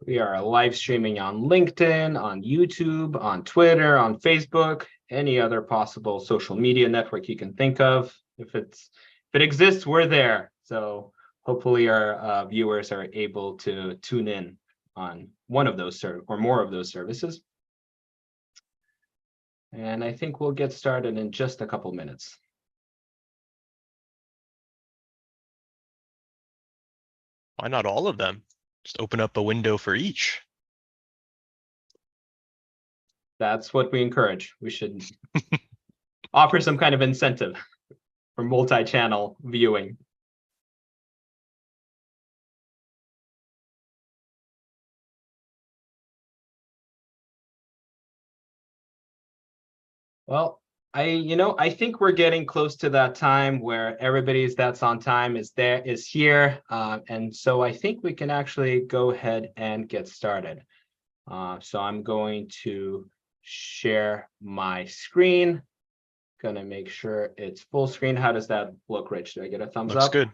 We are live streaming on LinkedIn, on YouTube, on Twitter, on Facebook, any other possible social media network you can think of. If it exists, we're there. So hopefully our viewers are able to tune in on one of those or more of those services. And I think we'll get started in just a couple minutes. Why not all of them? Just open up a window for each. That's what we encourage. We should offer some kind of incentive for multi-channel viewing. Well, I think we're getting close to that time where everybody's that's on time is here. And so I think we can actually go ahead and get started. So I'm going to share my screen. Gonna make sure it's full screen. How does that look, Rich? Do I get a thumbs up? Looks good.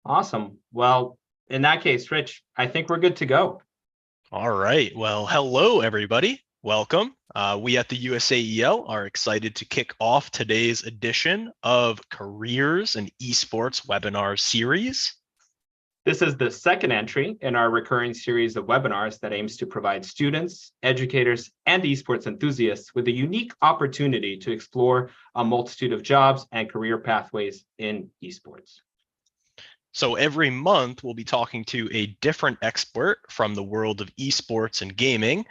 Awesome. Well, in that case, Rich, I think we're good to go. All right. Well, hello, everybody. Welcome. We at the USAEL are excited to kick off today's edition of Careers in Esports webinar series. This is the second entry in our recurring series of webinars that aims to provide students, educators, and esports enthusiasts with a unique opportunity to explore a multitude of jobs and career pathways in esports. So every month, we'll be talking to a different expert from the world of esports and gaming.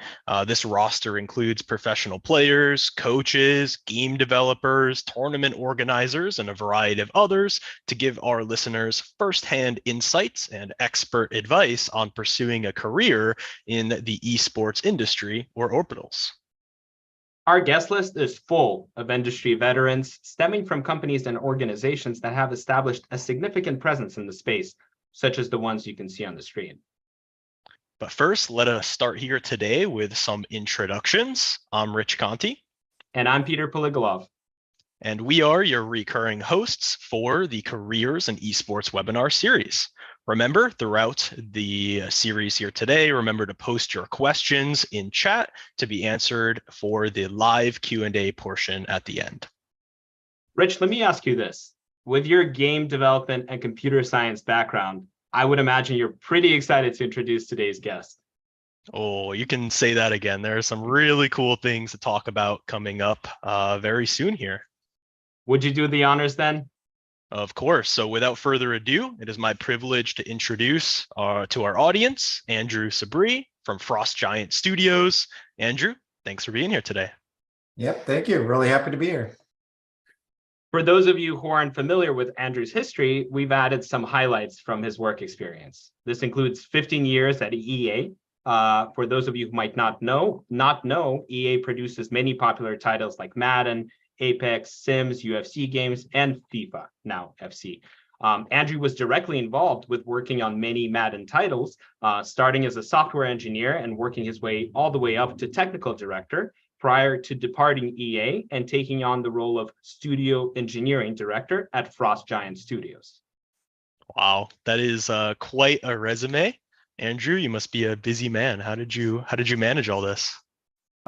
This roster includes professional players, coaches, game developers, tournament organizers, and a variety of others to give our listeners firsthand insights and expert advice on pursuing a career in the esports industry or orbitals. Our guest list is full of industry veterans stemming from companies and organizations that have established a significant presence in the space, such as the ones you can see on the screen. But first, let us start here today with some introductions. I'm Rich Conti. And I'm Peter Poliglov. And we are your recurring hosts for the Careers in Esports webinar series. Remember, throughout the series here today, remember to post your questions in chat to be answered for the live Q&A portion at the end. Rich, let me ask you this. With your game development and computer science background, I would imagine you're pretty excited to introduce today's guest. Oh, you can say that again. There are some really cool things to talk about coming up very soon here. Would you do the honors then? Of course. So without further ado, it is my privilege to introduce to our audience, Andrew Sabri from Frost Giant Studios. Andrew, thanks for being here today. Yep, thank you. Really happy to be here. For those of you who aren't familiar with Andrew's history, we've added some highlights from his work experience. This includes 15 years at EA. For those of you who might not know, EA produces many popular titles like Madden, Apex, Sims, UFC games, and FIFA, now FC. Andrew was directly involved with working on many Madden titles, starting as a software engineer and working his way all the way up to technical director prior to departing EA and taking on the role of studio engineering director at Frost Giant Studios. Wow, that is quite a resume. Andrew, you must be a busy man. How did you manage all this?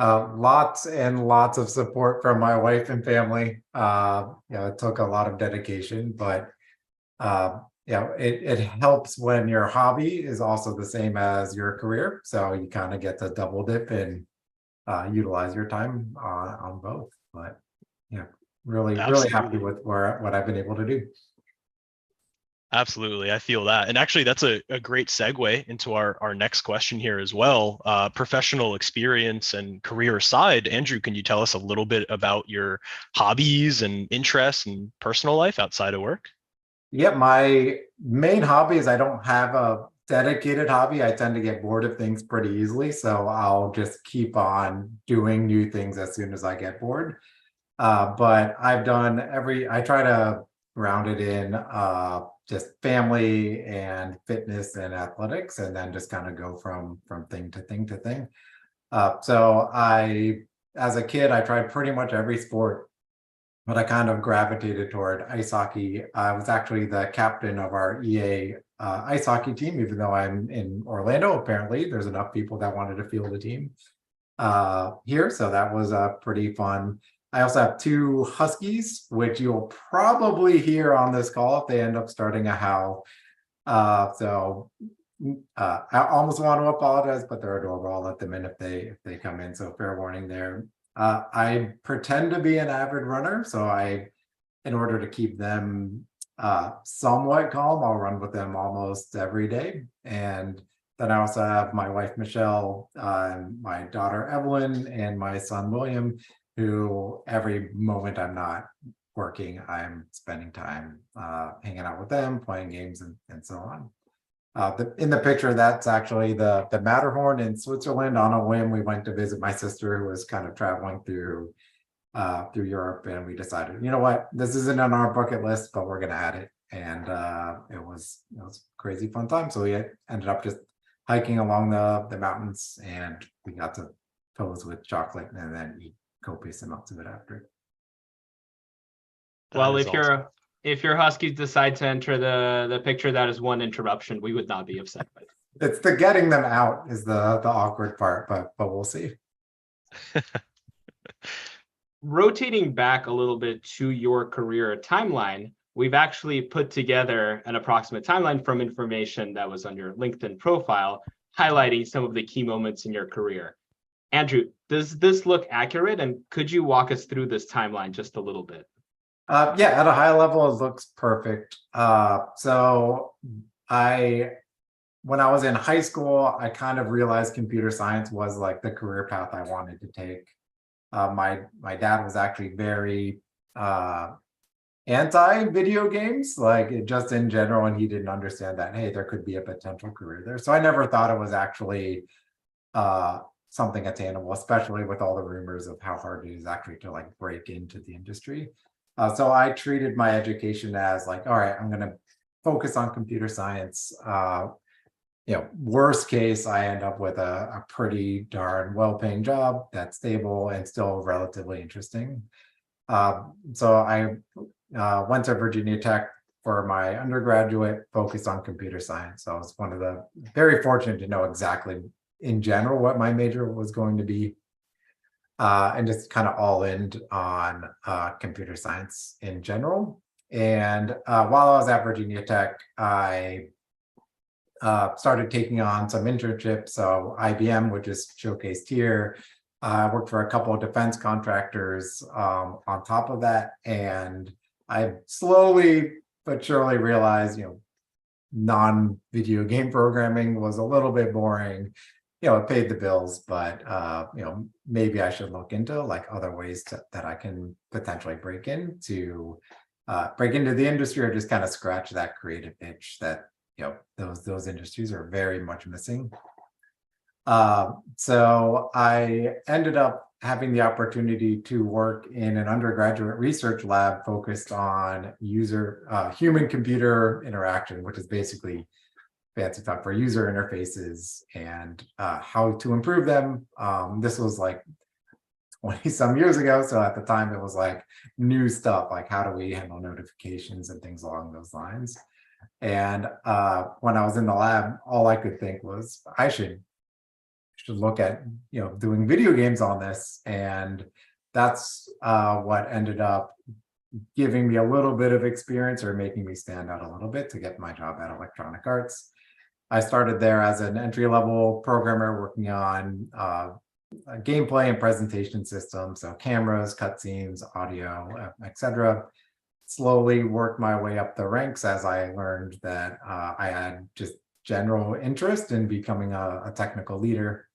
Lots and lots of support from my wife and family. It took a lot of dedication, but it helps when your hobby is also the same as your career. So you kind of get to double dip and utilize your time on both. But yeah, really happy with what I've been able to do. Absolutely. I feel that. And actually, that's a great segue into our next question here as well. Professional experience and career aside, Andrew, can you tell us a little bit about your hobbies and interests and personal life outside of work? Yeah, my main hobby is I don't have a dedicated hobby. I tend to get bored of things pretty easily. So I'll just keep on doing new things as soon as I get bored. But I've done I try to round it in just family and fitness and athletics, and then just kind of go from thing to thing to thing. So as a kid, I tried pretty much every sport, but I kind of gravitated toward ice hockey. I was actually the captain of our EA ice hockey team, even though I'm in Orlando. Apparently, there's enough people that wanted to field a team here, so that was pretty fun. I also have 2 Huskies, which you'll probably hear on this call if they end up starting a howl. So I almost want to apologize, but they're adorable. I'll let them in if they come in. So fair warning there. I pretend to be an avid runner, so in order to keep them somewhat calm, I'll run with them almost every day. And then I also have my wife Michelle, my daughter Evelyn, and my son William, who every moment I'm not working, I'm spending time hanging out with them, playing games, and so on. In the picture, that's actually the Matterhorn in Switzerland. On a whim, we went to visit my sister, who was kind of traveling through Europe, and we decided, you know what, this isn't on our bucket list, but we're gonna add it. And it was a crazy fun time. So we ended up just hiking along the mountains, and we got to pose with chocolate and then eat copious amounts of it after. Well, That is awesome. if your Huskies decide to enter the picture, that is one interruption we would not be upset with. It's the getting them out is the awkward part, but we'll see. Rotating back a little bit to your career timeline, we've actually put together an approximate timeline from information that was on your LinkedIn profile, highlighting some of the key moments in your career. Andrew, does this look accurate? And could you walk us through this timeline just a little bit? Yeah, at a high level, it looks perfect. So when I was in high school, I kind of realized computer science was like the career path I wanted to take. My dad was actually very anti video games, like just in general, and he didn't understand that, hey, there could be a potential career there. So I never thought it was actually something attainable, especially with all the rumors of how hard it is actually to like break into the industry. So I treated my education as like, all right, I'm going to focus on computer science. Worst case, I end up with a pretty darn well-paying job that's stable and still relatively interesting. So I went to Virginia Tech for my undergraduate, focused on computer science. So I was one of the very fortunate to know exactly in general what my major was going to be, and just kind of all in on computer science in general. And while I was at Virginia Tech, I started taking on some internships. So IBM, which is showcased here, I worked for a couple of defense contractors on top of that. And I slowly but surely realized, non-video game programming was a little bit boring. It paid the bills, but maybe I should look into like other ways that I can potentially break into the industry, or just kind of scratch that creative itch that those industries are very much missing. So I ended up having the opportunity to work in an undergraduate research lab focused on human-computer interaction, which is basically fancy talk for user interfaces and how to improve them. This was like 20 some years ago. So at the time it was like new stuff, like how do we handle notifications and things along those lines. And when I was in the lab, all I could think was I should look at doing video games on this. And that's what ended up giving me a little bit of experience, or making me stand out a little bit, to get my job at Electronic Arts. I started there as an entry-level programmer working on gameplay and presentation systems, so cameras, cutscenes, audio, etc. Slowly worked my way up the ranks as I learned that I had just general interest in becoming a technical leader.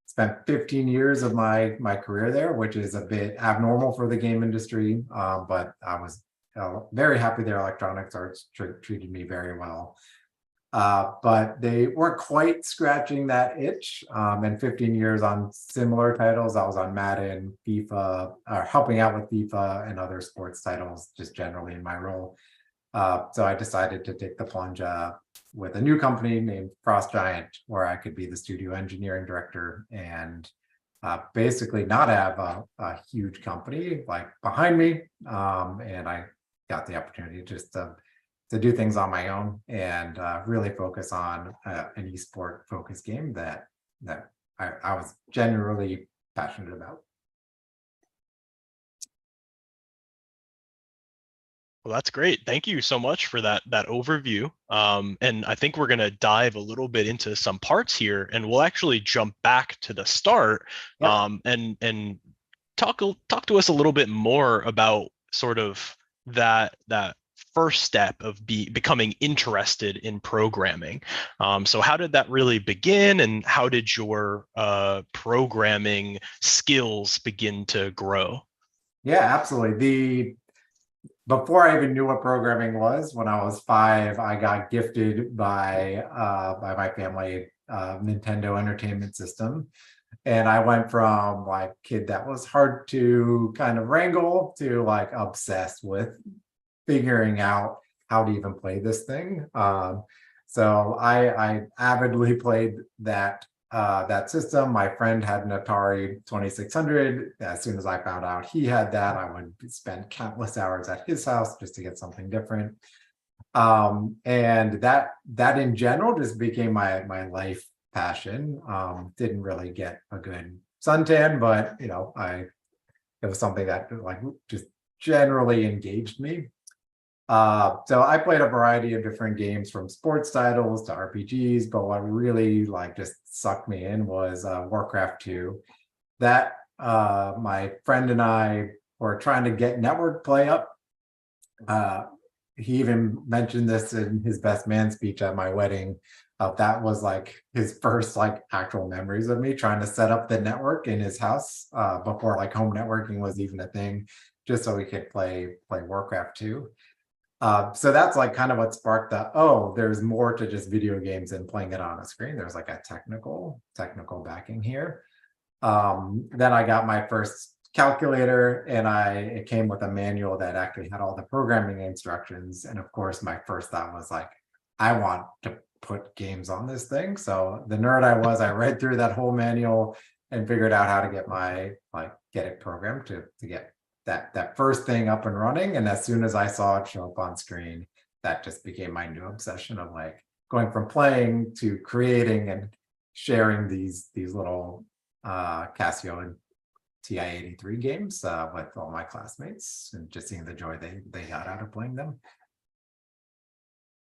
Spent 15 years of my career there, which is a bit abnormal for the game industry, but I was very happy there. Electronic Arts treated me very well. But they weren't quite scratching that itch. And 15 years on similar titles. I was on Madden, FIFA, helping out with FIFA and other sports titles, just generally in my role. So I decided to take the plunge with a new company named Frost Giant, where I could be the studio engineering director and basically not have a huge company like behind me. And I got the opportunity just to do things on my own and really focus on an esport focused game that I was genuinely passionate about. Well, that's great. Thank you so much for that overview. And I think we're going to dive a little bit into some parts here, and we'll actually jump back to the start. Yep. And talk to us a little bit more about sort of that first step of becoming interested in programming. So how did that really begin, and how did your programming skills begin to grow? Yeah, absolutely. Before I even knew what programming was, when I was 5, I got gifted by my family Nintendo Entertainment System. And I went from like kid that was hard to kind of wrangle to like obsessed with figuring out how to even play this thing. So I avidly played that system. My friend had an Atari 2600. As soon as I found out he had that, I would spend countless hours at his house just to get something different. And that in general just became my life passion. Didn't really get a good suntan, but it was something that like just generally engaged me. So I played a variety of different games, from sports titles to RPGs, but what really like just sucked me in was Warcraft 2. That my friend and I were trying to get network play up. He even mentioned this in his best man speech at my wedding. That was like his first like actual memories of me trying to set up the network in his house before like home networking was even a thing, just so we could play Warcraft 2. So that's like kind of what sparked the, oh, there's more to just video games and playing it on a screen. There's like a technical backing here. Then I got my first calculator, and it came with a manual that actually had all the programming instructions. And of course, my first thought was like, I want to put games on this thing. So the nerd I was, I read through that whole manual and figured out how to get it programmed to get that first thing up and running. And as soon as I saw it show up on screen, that just became my new obsession of like going from playing to creating and sharing these little Casio and TI-83 games with all my classmates, and just seeing the joy they got out of playing them.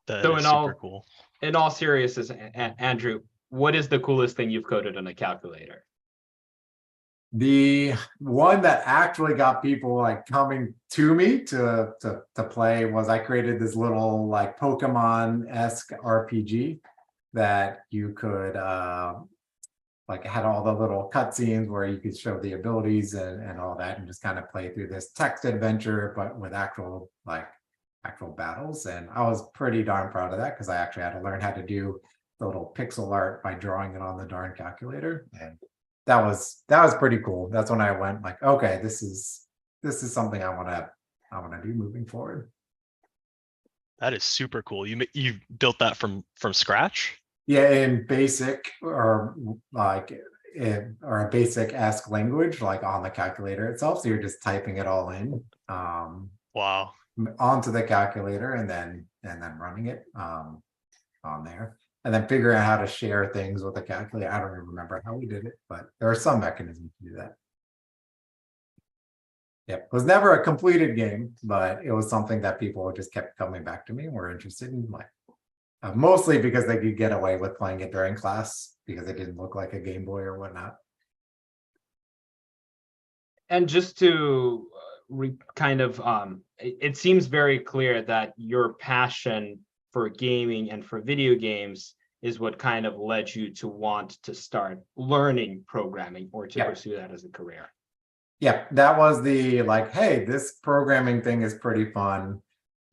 That So is super cool. In all seriousness, Andrew, what is the coolest thing you've coded on a calculator? The one that actually got people like coming to me to play was I created this little like Pokemon-esque RPG that you could like had all the little cutscenes where you could show the abilities and all that, and just kind of play through this text adventure, but with actual battles. And I was pretty darn proud of that, because I actually had to learn how to do the little pixel art by drawing it on the darn calculator. And that was pretty cool. That's when I went like, okay, this is something I want to do moving forward. That is super cool. You built that from scratch? Yeah, in basic or a basic-esque language, like on the calculator itself. So you're just typing it all in Wow. onto the calculator, and then running it on there. And then figuring out how to share things with the calculator. I don't even remember how we did it, but there are some mechanisms to do that. Yep, it was never a completed game, but it was something that people just kept coming back to me and were interested in, like mostly because they could get away with playing it during class because it didn't look like a Game Boy or whatnot. And just to it seems very clear that your passion for gaming and for video games is what kind of led you to want to start learning programming, or to pursue that as a career. Yeah, that was the like, hey, this programming thing is pretty fun.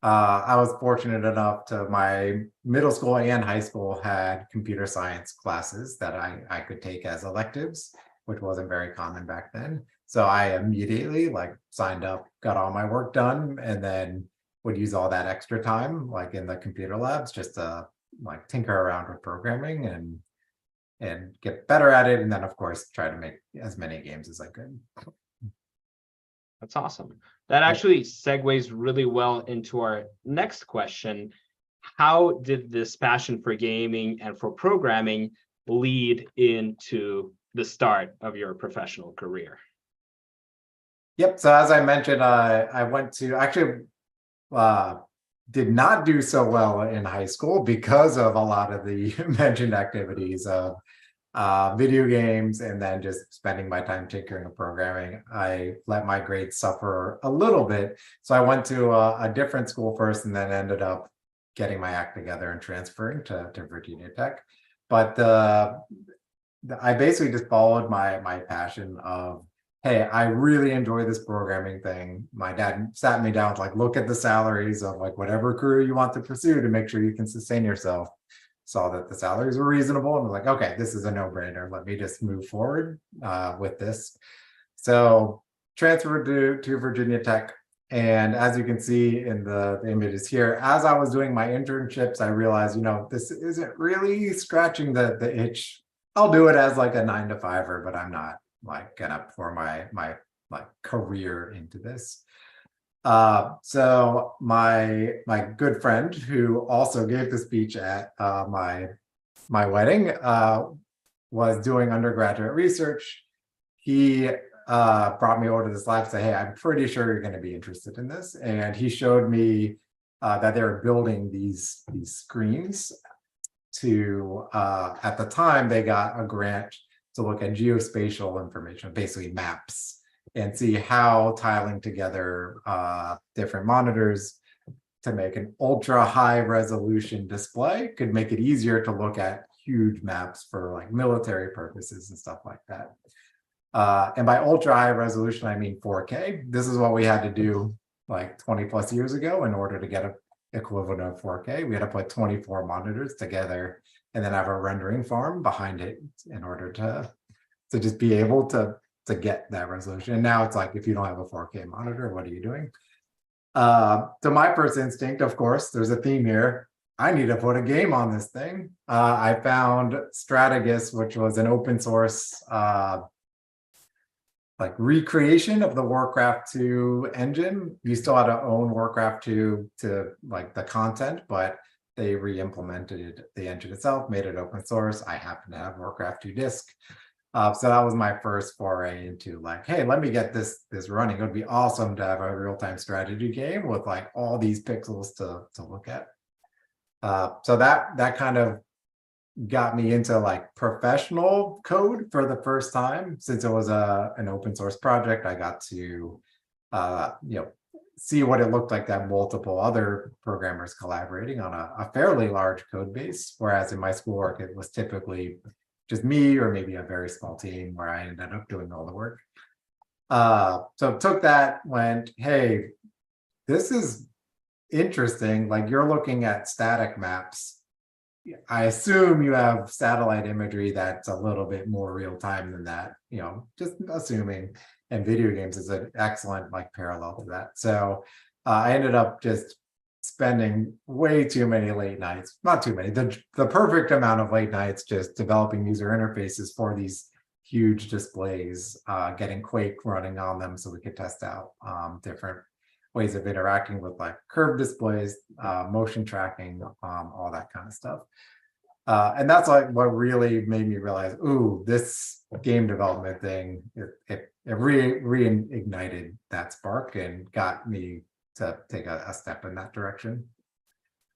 I was fortunate enough to my middle school and high school had computer science classes that I could take as electives, which wasn't very common back then. So I immediately like signed up, got all my work done, and then would use all that extra time like in the computer labs just to like tinker around with programming and get better at it. And then of course try to make as many games as I could. That's awesome. That actually segues really well into our next question. How did this passion for gaming and for programming lead into the start of your professional career? Yep. So as I mentioned, I went to actually did not do so well in high school because of a lot of the mentioned activities of video games and then just spending my time tinkering and programming. I let my grades suffer a little bit. So I went to a different school first and then ended up getting my act together and transferring to Virginia Tech. But I basically just followed my passion of, hey, I really enjoy this programming thing. My dad sat me down, like, look at the salaries of like whatever career you want to pursue to make sure you can sustain yourself. Saw that the salaries were reasonable and was like, okay, this is a no-brainer. Let me just move forward with this. So transferred to Virginia Tech. And as you can see in the images here, as I was doing my internships, I realized, this isn't really scratching the itch. I'll do it as like a 9-to-5er, but I'm not like gonna pour my like career into this. So my good friend who also gave the speech at my wedding was doing undergraduate research. He brought me over to this lab, say, hey, I'm pretty sure you're going to be interested in this. And he showed me that they were building these screens to at the time they got a grant to look at geospatial information, basically maps, and see how tiling together different monitors to make an ultra high resolution display could make it easier to look at huge maps for like military purposes and stuff like that. And by ultra high resolution, I mean 4K. This is what we had to do like 20 plus years ago in order to get an equivalent of 4K. We had to put 24 monitors together and then have a rendering farm behind it in order to just be able to get that resolution. And now it's like, if you don't have a 4K monitor, what are you doing? So my first instinct, of course, there's a theme here. I need to put a game on this thing. I found Strategus, which was an open source like recreation of the Warcraft 2 engine. You still had to own Warcraft 2 to like the content, but they re-implemented the engine itself, made it open source. I happen to have Warcraft 2 disc. So that was my first foray into like, hey, let me get this running. It would be awesome to have a real-time strategy game with like all these pixels to look at. So that kind of got me into like professional code for the first time. Since it was an open source project, I got to see what it looked like to have multiple other programmers collaborating on a fairly large code base. Whereas in my schoolwork, it was typically just me or maybe a very small team where I ended up doing all the work. So took that, went, hey, this is interesting. Like, you're looking at static maps. I assume you have satellite imagery that's a little bit more real time than that, just assuming. And video games is an excellent like parallel to that. So I ended up just spending way too many late nights, not too many, the perfect amount of late nights just developing user interfaces for these huge displays, getting Quake running on them so we could test out different ways of interacting with like curved displays, motion tracking, all that kind of stuff. And that's like what really made me realize, ooh, this game development thing, it reignited that spark and got me to take a step in that direction.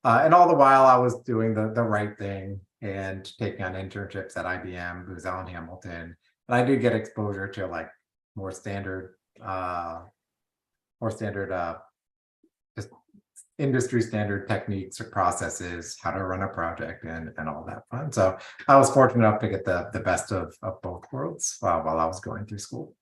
And all the while I was doing the right thing and taking on internships at IBM, Booz Allen Hamilton. And I did get exposure to like more standard just industry standard techniques or processes, how to run a project and all that fun. So I was fortunate enough to get the best of both worlds while I was going through school.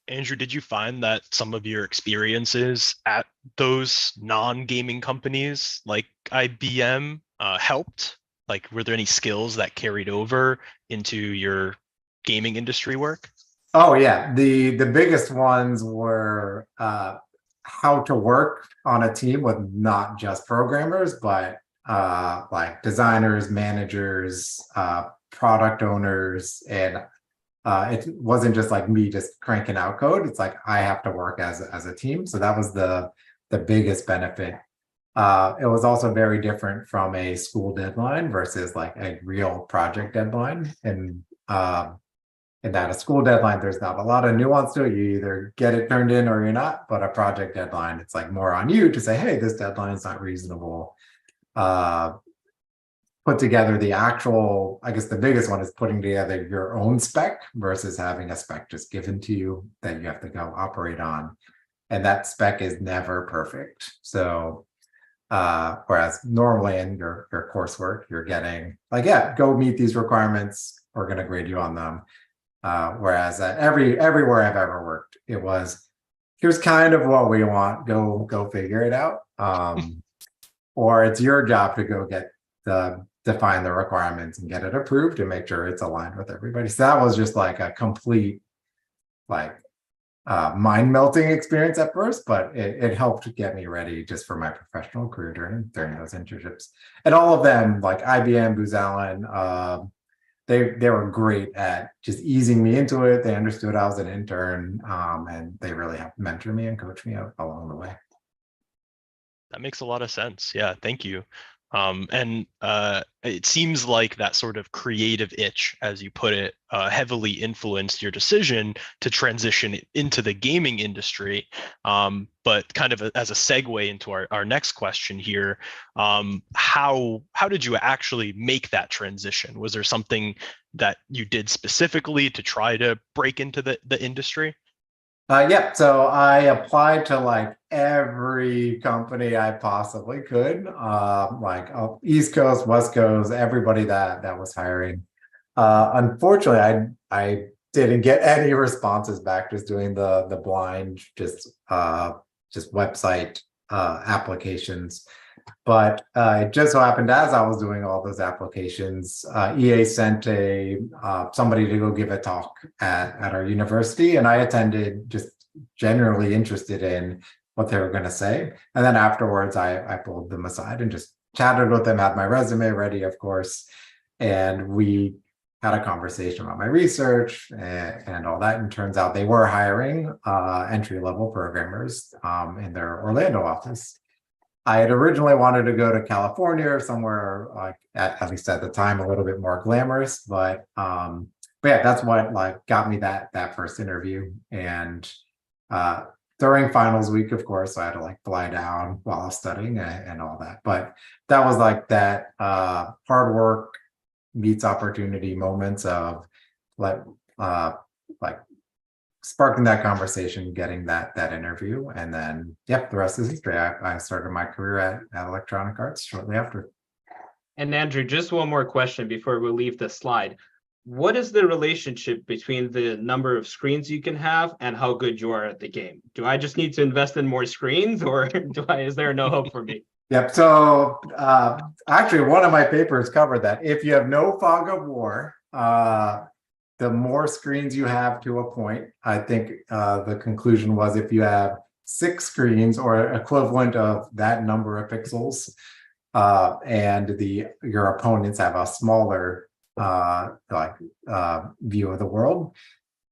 Andrew, did you find that some of your experiences at those non-gaming companies like IBM helped? Like, were there any skills that carried over into your gaming industry work? Oh yeah, the biggest ones were how to work on a team with not just programmers, but like designers, managers, product owners, and it wasn't just like me just cranking out code. It's like I have to work as a team. So that was the biggest benefit. It was also very different from a school deadline versus like a real project deadline. And that a school deadline, there's not a lot of nuance to it. You either get it turned in or you're not. But a project deadline, it's like more on you to say, hey, this deadline is not reasonable. Put together the actual, I guess the biggest one is putting together your own spec versus having a spec just given to you that you have to go operate on. And that spec is never perfect. So whereas normally in your coursework, you're getting like, yeah, go meet these requirements, we're going to grade you on them. Whereas everywhere I've ever worked, it was, here's kind of what we want, go figure it out. Or it's your job to go define the requirements and get it approved and make sure it's aligned with everybody. So that was just like a complete like mind melting experience at first, but it helped get me ready just for my professional career during those internships. And all of them, like IBM, Booz Allen, they were great at just easing me into it. They understood I was an intern, and they really helped mentor me and coach me along the way. That makes a lot of sense. Yeah, thank you. And it seems like that sort of creative itch, as you put it, heavily influenced your decision to transition into the gaming industry. But kind of as a segue into our next question here, how did you actually make that transition? Was there something that you did specifically to try to break into the industry? Yeah, so I applied to like every company I possibly could, like East Coast, West Coast, everybody that was hiring. Unfortunately, I didn't get any responses back. Just doing the blind, just website applications. But it just so happened as I was doing all those applications, EA sent somebody to go give a talk at our university, and I attended, just generally interested in what they were going to say. And then afterwards, I pulled them aside and just chatted with them, had my resume ready, of course, and we had a conversation about my research and all that. And turns out they were hiring entry-level programmers in their Orlando office. I had originally wanted to go to California or somewhere like at least at the time a little bit more glamorous, but yeah, that's what like got me that first interview. And during finals week, of course, I had to like fly down while I was studying and all that. But that was like that hard work meets opportunity moments of like sparking that conversation, getting that interview, and then yep, the rest is history. I started my career at Electronic Arts shortly after. And Andrew, just one more question before we leave the slide. What is the relationship between the number of screens you can have and how good you are at the game? Do I just need to invest in more screens, or is there no hope for me? Yep. So actually, one of my papers covered that. If you have no fog of war, the more screens you have to a point. I think the conclusion was if you have 6 screens or equivalent of that number of pixels, and your opponents have a smaller view of the world,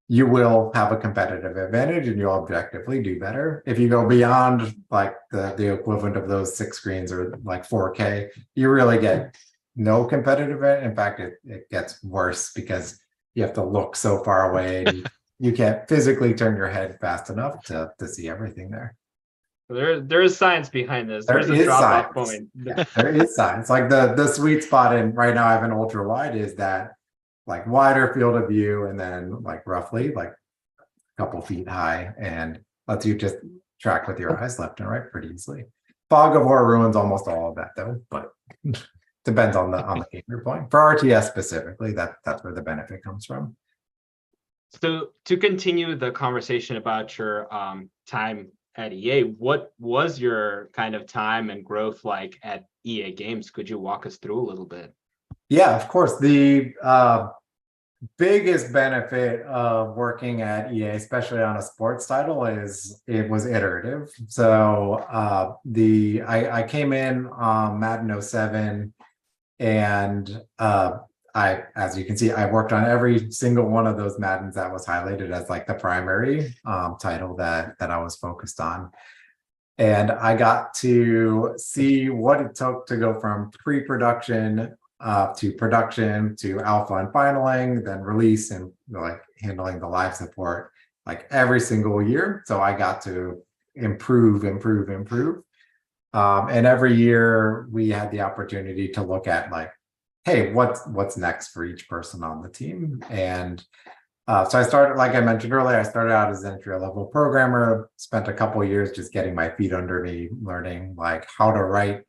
you will have a competitive advantage and you'll objectively do better. If you go beyond like the equivalent of those 6 screens or like 4K, you really get no competitive advantage. In fact, it gets worse because you have to look so far away and you can't physically turn your head fast enough to see everything there. There is science behind this. There There's a drop-off point. Yeah, there is science. Like the sweet spot, and right now I have an ultra wide, is that like wider field of view and then like roughly like a couple feet high and lets you just track with your eyes left and right pretty easily. Fog of war ruins almost all of that though, but depends on the game you're playing. For RTS specifically, that's where the benefit comes from. So to continue the conversation about your time at EA, what was your kind of time and growth like at EA Games? Could you walk us through a little bit? Yeah, of course. The biggest benefit of working at EA, especially on a sports title, is it was iterative. So I came in Madden 07, and as you can see, I worked on every single one of those Maddens that was highlighted as like the primary title that I was focused on. And I got to see what it took to go from pre-production to production to alpha and finaling, then release, and like handling the live support like every single year. So I got to improve. And every year we had the opportunity to look at like, hey, what's next for each person on the team. And so I started, like I mentioned earlier, I started out as an entry-level programmer, spent a couple of years just getting my feet under me, learning like how to write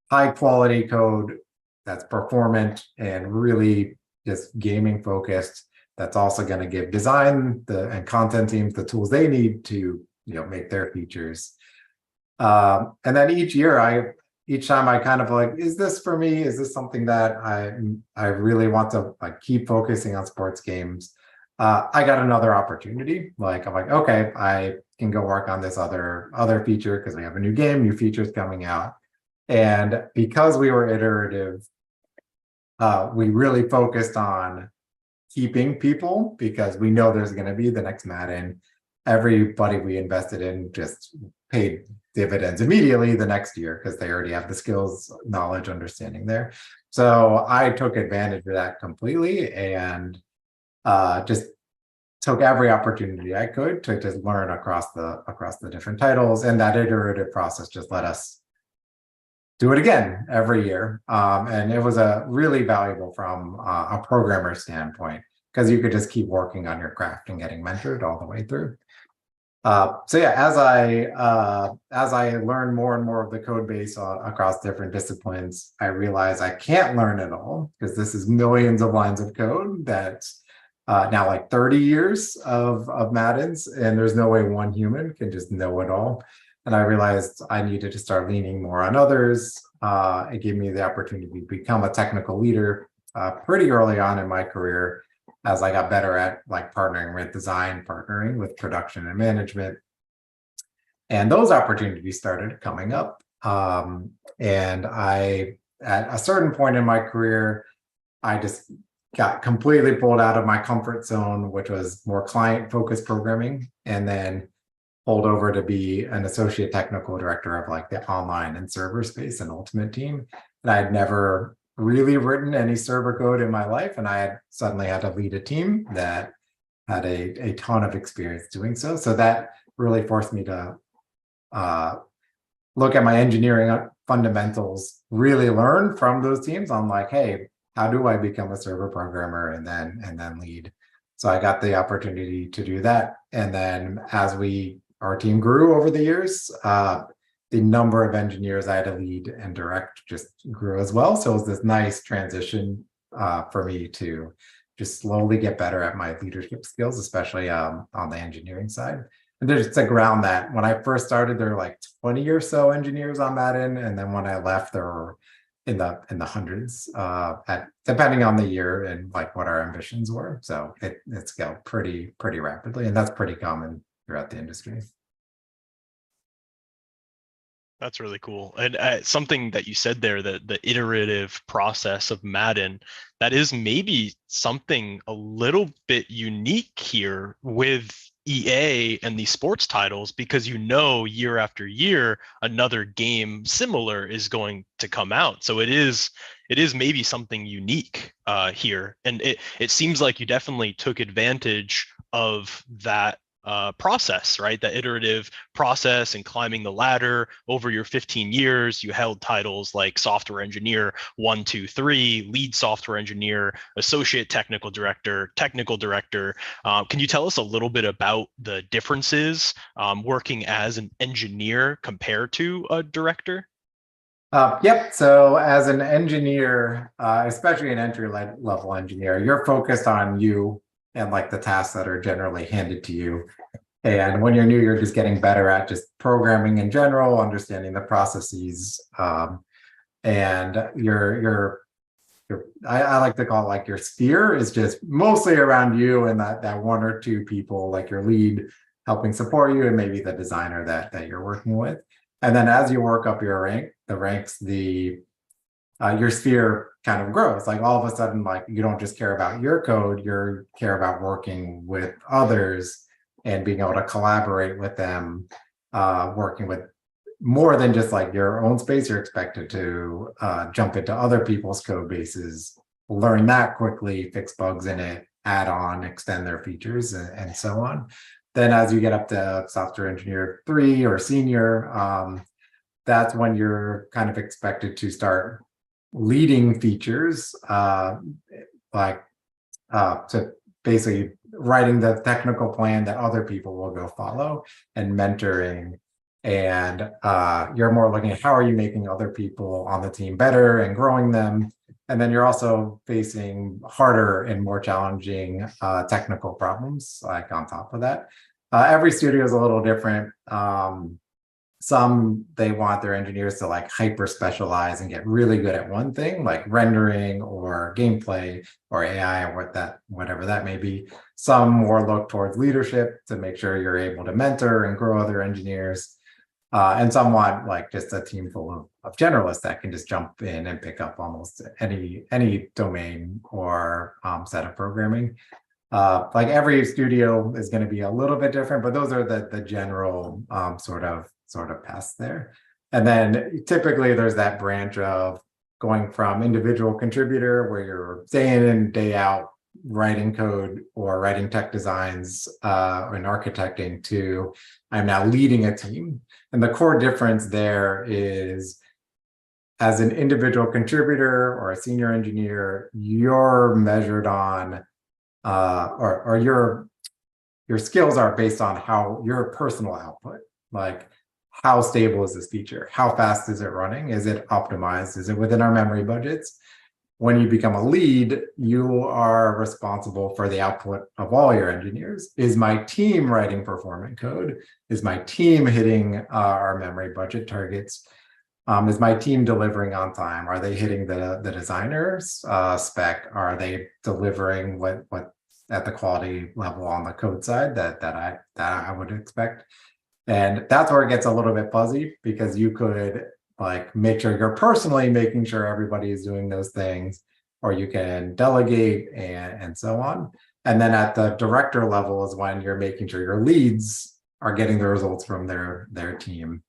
high quality code that's performant and really just gaming focused. That's also going to give design and content teams the tools they need to make their features. And then each time I kind of like, is this for me? Is this something that I really want to like keep focusing on sports games? I got another opportunity. Like I'm like, okay, I can go work on this other feature because we have a new game, new features coming out. And because we were iterative, we really focused on keeping people because we know there's going to be the next Madden. Everybody we invested in just paid dividends immediately the next year because they already have the skills, knowledge, understanding there. So I took advantage of that completely and just took every opportunity I could to just learn across the different titles, and that iterative process just let us do it again every year. And it was a really valuable from a programmer standpoint because you could just keep working on your craft and getting mentored all the way through. So yeah, as I learned more and more of the code base across different disciplines, I realized I can't learn it all because this is millions of lines of code that's now like 30 years of Maddens, and there's no way one human can just know it all. And I realized I needed to start leaning more on others. It gave me the opportunity to become a technical leader pretty early on in my career as I got better at like partnering with design, partnering with production and management. And those opportunities started coming up. And at a certain point in my career, I just got completely pulled out of my comfort zone, which was more client-focused programming, and then pulled over to be an associate technical director of like the online and server space and Ultimate team. And I had never really written any server code in my life, and I had suddenly had to lead a team that had a ton of experience doing so. So that really forced me to look at my engineering fundamentals, really learn from those teams on like, hey, how do I become a server programmer and then lead? So I got the opportunity to do that. And then as our team grew over the years, the number of engineers I had to lead and direct just grew as well. So it was this nice transition for me to just slowly get better at my leadership skills, especially on the engineering side. And there's to ground that when I first started, there were like 20 or so engineers on Madden. And then when I left, there were in the hundreds, depending on the year and like what our ambitions were. So it scaled pretty rapidly, and that's pretty common throughout the industry. That's really cool. And something that you said there, the iterative process of Madden, that is maybe something a little bit unique here with EA and these sports titles, because year after year another game similar is going to come out. So it is maybe something unique here, and it seems like you definitely took advantage of that process, right? The iterative process and climbing the ladder over your 15 years. You held titles like software engineer 1, 2, 3, lead software engineer, associate technical director. Can you tell us a little bit about the differences working as an engineer compared to a director? Yep. So as an engineer, especially an entry level engineer, you're focused on you and like the tasks that are generally handed to you. And when you're new, you're just getting better at just programming in general, understanding the processes. And I like to call it like your sphere is just mostly around you and that one or two people, like your lead helping support you and maybe the designer that you're working with. And then as you work up the ranks, the your sphere kind of grows. Like all of a sudden, like you don't just care about your code, you care about working with others and being able to collaborate with them, working with more than just like your own space. You're expected to jump into other people's code bases, learn that quickly, fix bugs in it, add on, extend their features, and so on. Then as you get up to software engineer 3 or senior, that's when you're kind of expected to start leading features, to basically writing the technical plan that other people will go follow, and mentoring. And you're more looking at how are you making other people on the team better and growing them. And then you're also facing harder and more challenging technical problems, like on top of that. Every studio is a little different. Some, they want their engineers to like hyper specialize and get really good at one thing, like rendering or gameplay or AI or whatever that may be. Some more look towards leadership to make sure you're able to mentor and grow other engineers. And some want like just a team full of generalists that can just jump in and pick up almost any domain or set of programming. Like every studio is going to be a little bit different, but those are the general sort of paths there. And then typically there's that branch of going from individual contributor where you're day in and day out writing code or writing tech designs and architecting to I'm now leading a team. And the core difference there is as an individual contributor or a senior engineer, you're measured on or your skills are based on how your personal output, like how stable is this feature? How fast is it running? Is it optimized? Is it within our memory budgets? When you become a lead, you are responsible for the output of all your engineers. Is my team writing performant code? Is my team hitting our memory budget targets? Is my team delivering on time? Are they hitting the designer's spec? Are they delivering what at the quality level on the code side that I would expect? And that's where it gets a little bit fuzzy, because you could like make sure you're personally making sure everybody is doing those things, or you can delegate and so on. And then at the director level is when you're making sure your leads are getting the results from their team.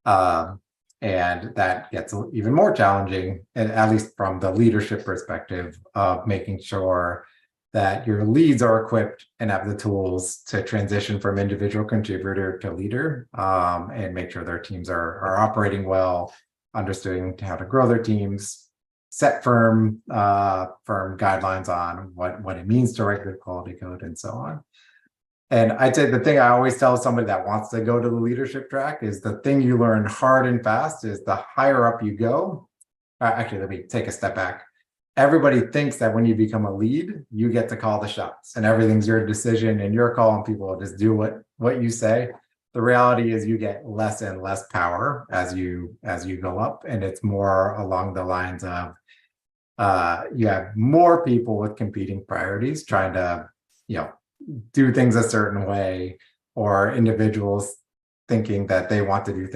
And that gets even more challenging, at least from the leadership perspective of making sure that your leads are equipped and have the tools to transition from individual contributor to leader, and make sure their teams are operating well, understanding how to grow their teams, set firm guidelines on what it means to write good quality code, and so on. And I'd say the thing I always tell somebody that wants to go to the leadership track is the thing you learn hard and fast is the higher up you go. Actually, let me take a step back. Everybody thinks that when you become a lead, you get to call the shots and everything's your decision and your call and people will just do what you say. The reality is you get less and less power as you go up, and it's more along the lines of you have more people with competing priorities trying to do things a certain way, or individuals thinking that they want to do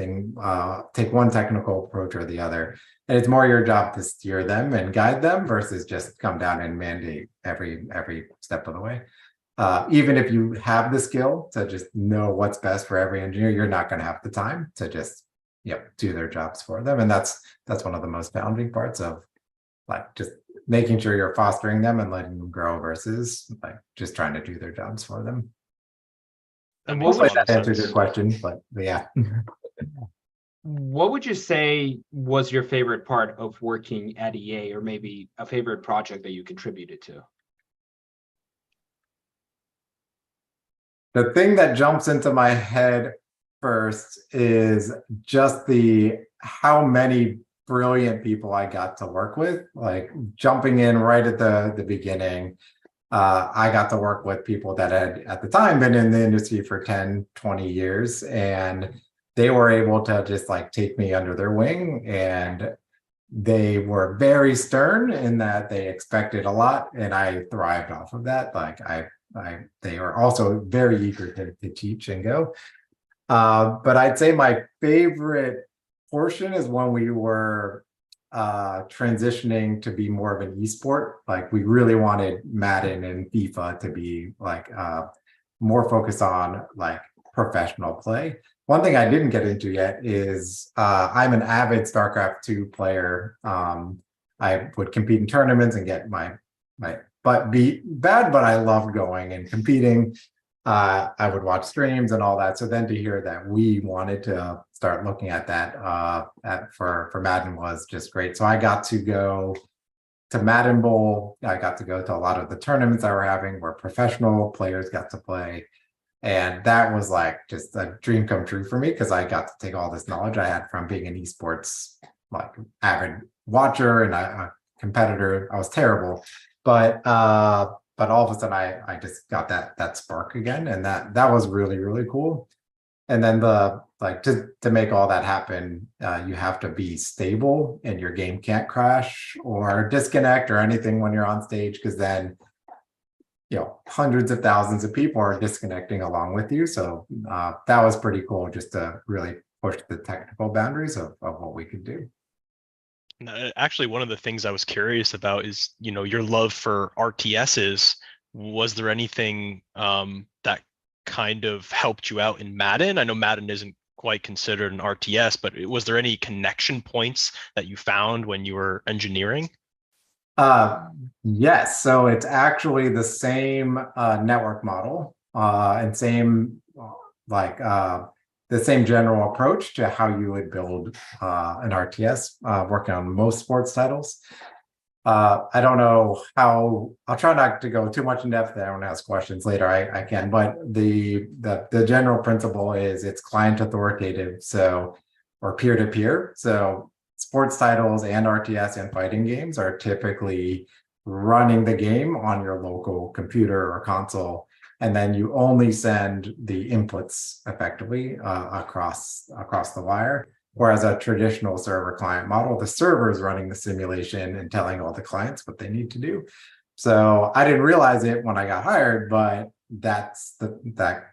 take one technical approach or the other. And it's more your job to steer them and guide them versus just come down and mandate every step of the way. Even if you have the skill to just know what's best for every engineer, you're not going to have the time to just do their jobs for them. And that's one of the most challenging parts of like just making sure you're fostering them and letting them grow versus like just trying to do their jobs for them. That Hopefully makes a lot that of answered sense. your question, but yeah. What would you say was your favorite part of working at EA, or maybe a favorite project that you contributed to? The thing that jumps into my head first is just how many brilliant people I got to work with, like jumping in right at the beginning. I got to work with people that had at the time been in the industry for 10, 20 years, and they were able to just like take me under their wing, and they were very stern in that they expected a lot, and I thrived off of that. Like they were also very eager to teach and go. But I'd say my favorite portion is when we were transitioning to be more of an esport. Like we really wanted Madden and FIFA to be like more focused on like professional play. One thing I didn't get into yet is I'm an avid StarCraft 2 player. I would compete in tournaments and get my butt beat bad, but I loved going and competing. I would watch streams and all that. So then to hear that we wanted to start looking at that for Madden was just great. So I got to go to Madden Bowl. I got to go to a lot of the tournaments that we're having where professional players got to play. And that was like just a dream come true for me because I got to take all this knowledge I had from being an esports like avid watcher and a competitor. I was terrible, but all of a sudden I just got that spark again, and that was really, really cool. And then to make all that happen, you have to be stable and your game can't crash or disconnect or anything when you're on stage, because then hundreds of thousands of people are disconnecting along with you. So that was pretty cool, just to really push the technical boundaries of what we could do. Actually, one of the things I was curious about is, your love for RTSs. Was there anything that kind of helped you out in Madden? I know Madden isn't quite considered an RTS, but was there any connection points that you found when you were engineering? Yes. So it's actually the same network model and same the same general approach to how you would build an RTS, working on most sports titles. I don't know how, I'll try not to go too much in depth. I don't ask questions later. I can, but the general principle is it's client authoritative, so, or peer-to-peer. So sports titles and RTS and fighting games are typically running the game on your local computer or console, and then you only send the inputs effectively across the wire. Whereas a traditional server client model, the server is running the simulation and telling all the clients what they need to do. So I didn't realize it when I got hired, but that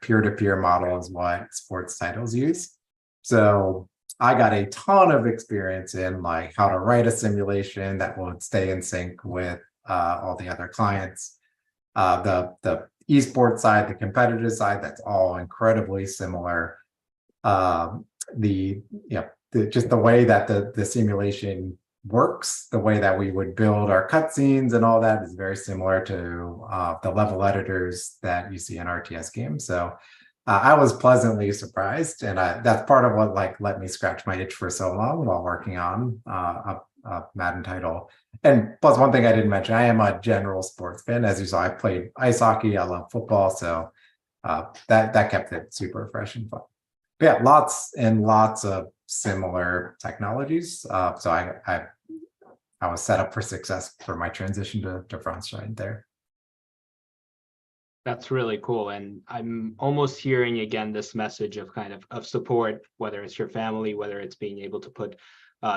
peer-to-peer model is what sports titles use. So I got a ton of experience in like how to write a simulation that would stay in sync with all the other clients. The esports side, the competitive side, that's all incredibly similar. Just the way that the simulation works, the way that we would build our cutscenes and all that is very similar to the level editors that you see in RTS games. So I was pleasantly surprised, and that's part of what let me scratch my itch for so long while working on a Madden title. And plus, one thing I didn't mention, I am a general sports fan. As you saw, I played ice hockey, I love football, so that kept it super fresh and fun. But yeah, lots and lots of similar technologies. So I was set up for success for my transition to Frontstride there. That's really cool. And I'm almost hearing again this message of of support, whether it's your family, whether it's being able to put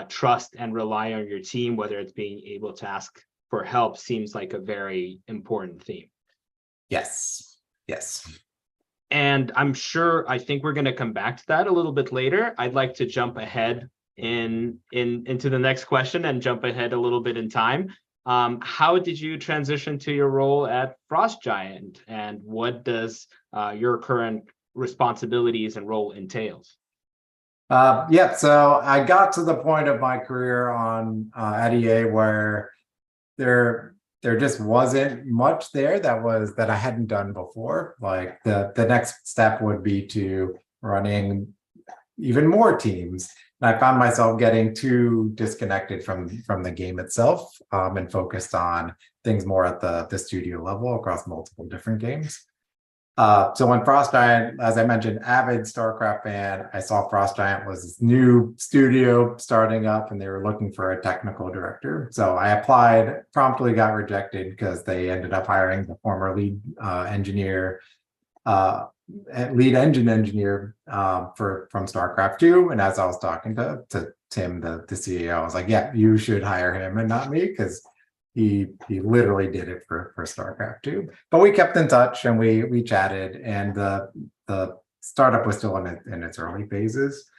trust and rely on your team, whether it's being able to ask for help, seems like a very important theme. Yes. And I think we're going to come back to that a little bit later. I'd like to jump ahead into the next question and jump ahead a little bit in time. How did you transition to your role at Frost Giant, and what does your current responsibilities and role entails? So I got to the point of my career at EA where there just wasn't much there that I hadn't done before. Like the next step would be to running even more teams. And I found myself getting too disconnected from the game itself, and focused on things more at the studio level across multiple different games. So when Frost Giant, as I mentioned, avid StarCraft fan, I saw Frost Giant was this new studio starting up and they were looking for a technical director. So I applied, promptly got rejected because they ended up hiring the former lead engine engineer from StarCraft 2. And as I was talking to Tim, the CEO, I was like, yeah, you should hire him and not me, because he literally did it for StarCraft 2. But we kept in touch and we chatted, and the startup was still in its early phases.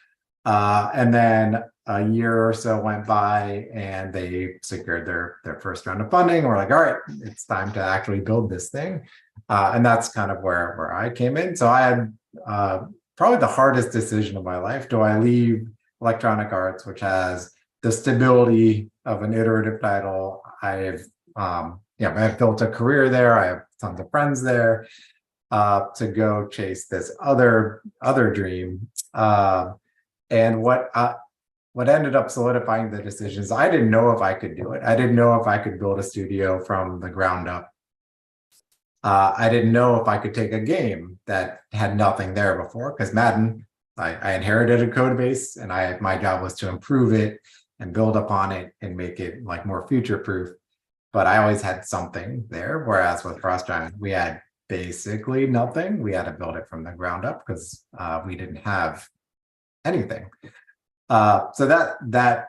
And then a year or so went by and they secured their first round of funding. We're like, all right, it's time to actually build this thing. And that's kind of where I came in. So I had probably the hardest decision of my life. Do I leave Electronic Arts, which has the stability of an iterative title? I've built a career there. I have tons of friends there, to go chase this other dream. And what ended up solidifying the decisions, I didn't know if I could do it. I didn't know if I could build a studio from the ground up. I didn't know if I could take a game that had nothing there before, because Madden, I inherited a code base, and my job was to improve it and build upon it and make it like more future proof. But I always had something there. Whereas with Frost Giant, we had basically nothing. We had to build it from the ground up because we didn't have anything. So that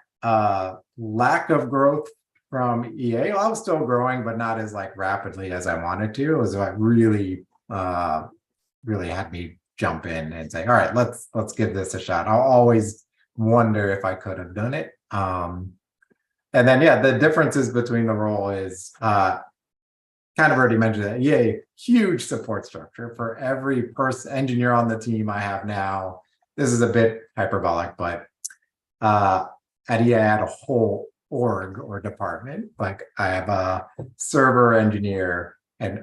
lack of growth from EA, I was still growing, but not as like rapidly as I wanted to. It was like really had me jump in and say, all right, let's give this a shot. I'll always wonder if I could have done it. And then, yeah, the differences between the role is kind of already mentioned that EA, huge support structure for every engineer on the team I have now. This is a bit hyperbolic, but at EA, I had a whole org or department. Like I have a server engineer, and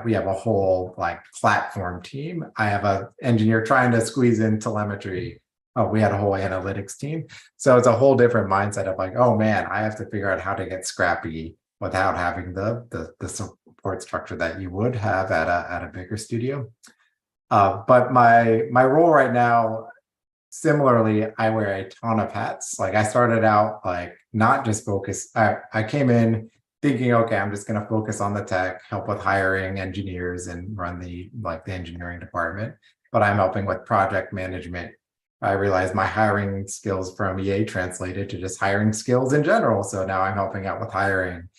we have a whole like platform team. I have a engineer trying to squeeze in telemetry. Oh, we had a whole analytics team. So it's a whole different mindset of like, oh man, I have to figure out how to get scrappy without having the support structure that you would have at a bigger studio. But my role right now, similarly, I wear a ton of hats. Like I started out like not just focus. I came in thinking, okay, I'm just going to focus on the tech, help with hiring engineers, and run the engineering department. But I'm helping with project management. I realized my hiring skills from EA translated to just hiring skills in general. So now I'm helping out with hiring.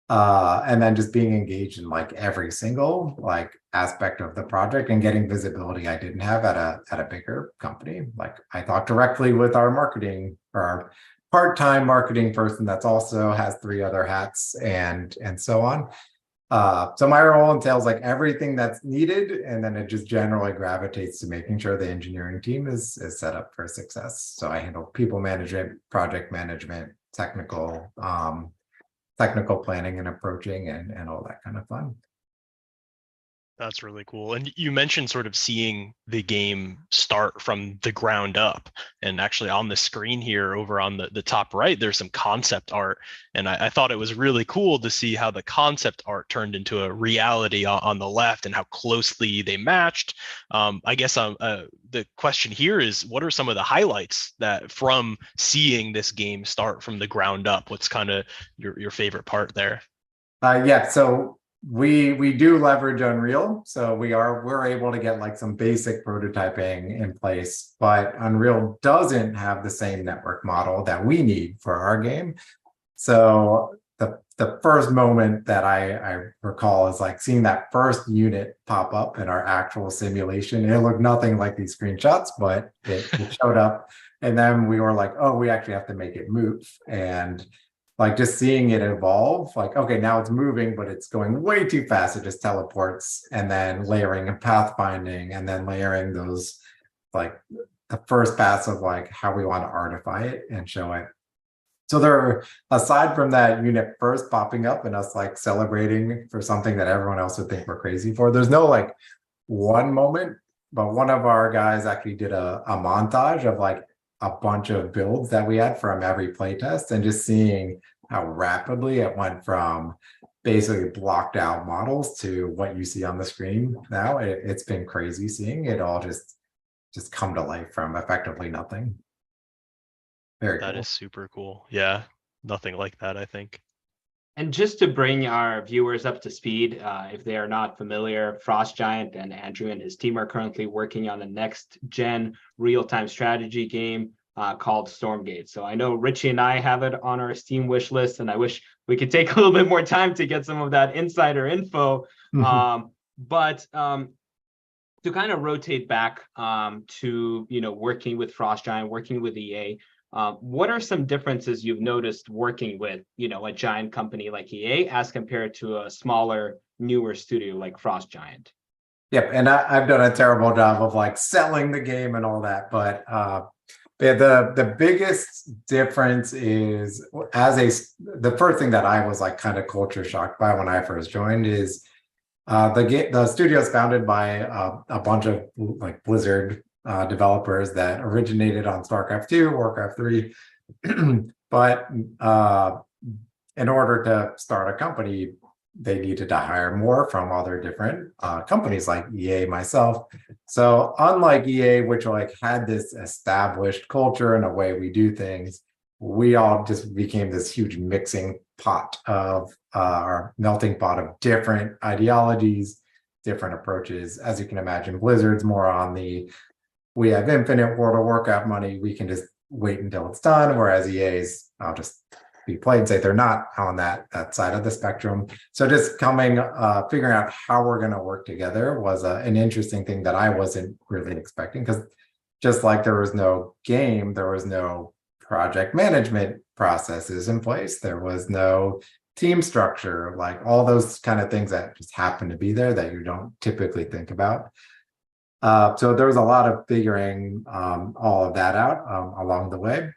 And then just being engaged in like every single like aspect of the project and getting visibility I didn't have at a bigger company. Like I talk directly with our marketing or our part-time marketing person that's also has 3 other hats and so on. So my role entails like everything that's needed, and then it just generally gravitates to making sure the engineering team is set up for success. So I handle people management, project management, technical planning and approaching, and all that kind of fun. That's really cool. And you mentioned sort of seeing the game start from the ground up. And actually on the screen here over on the top right, there's some concept art. And I thought it was really cool to see how the concept art turned into a reality on the left and how closely they matched. I guess the question here is, what are some of the highlights that from seeing this game start from the ground up? What's kind of your favorite part there? So we do leverage Unreal, so we're able to get like some basic prototyping in place, but Unreal doesn't have the same network model that we need for our game. So the first moment that I recall is like seeing that first unit pop up in our actual simulation. It looked nothing like these screenshots, but it showed up, and then we were like, oh, we actually have to make it move. And like just seeing it evolve, like, okay, now it's moving, but it's going way too fast. It just teleports, and then layering and pathfinding, and then layering those, like the first pass of like how we want to artify it and show it. So there, aside from that unit first popping up and us like celebrating for something that everyone else would think we're crazy for, there's no like one moment, but one of our guys actually did a montage of like a bunch of builds that we had from every playtest, and just seeing how rapidly it went from basically blocked out models to what you see on the screen now. It's been crazy seeing it all just come to life from effectively nothing. Very cool. That is super cool. Yeah, nothing like that, I think. And just to bring our viewers up to speed, if they are not familiar, Frost Giant and Andrew and his team are currently working on a next-gen real-time strategy game called Stormgate. So I know Richie and I have it on our Steam wish list, and I wish we could take a little bit more time to get some of that insider info. But to kind of rotate back to working with Frost Giant, working with EA, What are some differences you've noticed working with, a giant company like EA as compared to a smaller, newer studio like Frost Giant? Yep, and I've done a terrible job of like selling the game and all that, but yeah, the biggest difference is the first thing that I was like kind of culture shocked by when I first joined is the studio is founded by a bunch of like Blizzard developers that originated on StarCraft 2, Warcraft 3, but in order to start a company, they needed to hire more from other different companies like EA, myself. So unlike EA, which like had this established culture and a way we do things, we all just became this huge mixing pot of our melting pot of different ideologies, different approaches. As you can imagine, Blizzard's more on we have infinite World of Warcraft money, we can just wait until it's done, whereas EA's, I'll just be plain and say they're not on that side of the spectrum. So just figuring out how we're going to work together was an interesting thing that I wasn't really expecting, because just like there was no game, there was no project management processes in place, there was no team structure, like all those kind of things that just happen to be there that you don't typically think about. So there was a lot of figuring all of that out along the way.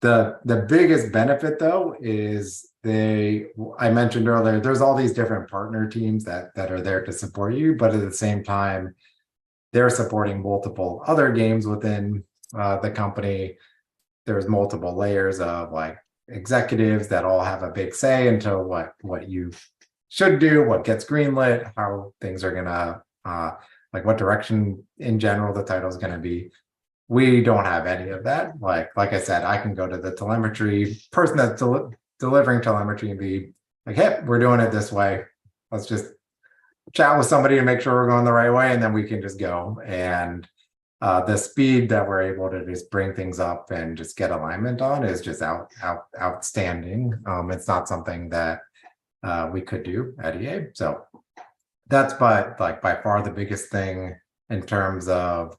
The biggest benefit though is I mentioned earlier, there's all these different partner teams that are there to support you, but at the same time, they're supporting multiple other games within the company. There's multiple layers of like executives that all have a big say into what you should do, what gets greenlit, how things are gonna like what direction in general the title is gonna be. We don't have any of that. Like I said, I can go to the telemetry person that's delivering telemetry and be like, hey, we're doing it this way. Let's just chat with somebody to make sure we're going the right way, and then we can just go. And the speed that we're able to just bring things up and just get alignment on is just outstanding. It's not something that we could do at EA. So that's by far the biggest thing in terms of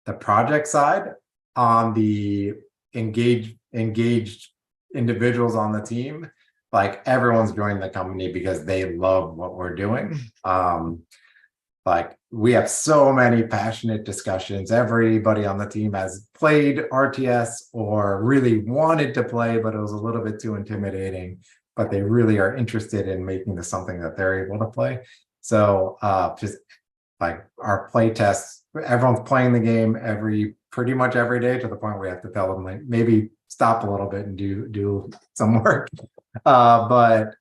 the project side. On the engaged individuals on the team, like everyone's joining the company because they love what we're doing. Like we have so many passionate discussions. Everybody on the team has played RTS or really wanted to play, but it was a little bit too intimidating, but they really are interested in making this something that they're able to play. So just like our play tests, everyone's playing the game pretty much every day, to the point where we have to tell them like maybe stop a little bit and do some work. But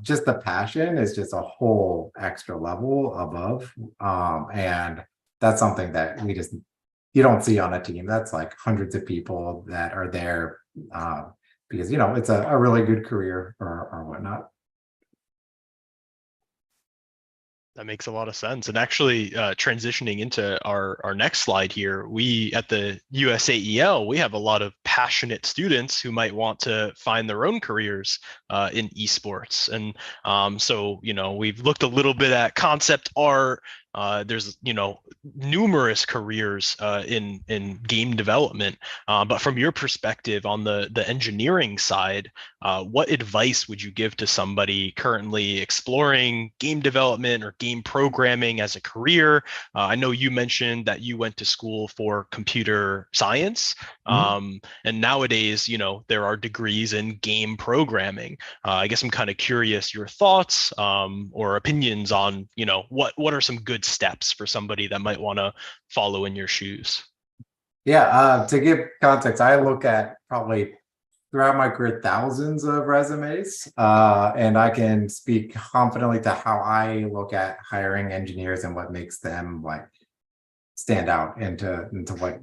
just the passion is just a whole extra level above. And that's something that you don't see on a team. That's like hundreds of people that are there because, it's a really good career or whatnot. That makes a lot of sense. And actually, transitioning into our next slide here, we at the USAEL, we have a lot of passionate students who might want to find their own careers in esports. And so, we've looked a little bit at concept art. There's numerous careers in game development, but from your perspective on the engineering side, what advice would you give to somebody currently exploring game development or game programming as a career? I know you mentioned that you went to school for computer science, and nowadays there are degrees in game programming. I guess I'm kind of curious your thoughts or opinions on what are some good steps for somebody that might want to follow in your shoes? Yeah, to give context, I look at probably throughout my career thousands of resumes, and I can speak confidently to how I look at hiring engineers and what makes them like stand out into what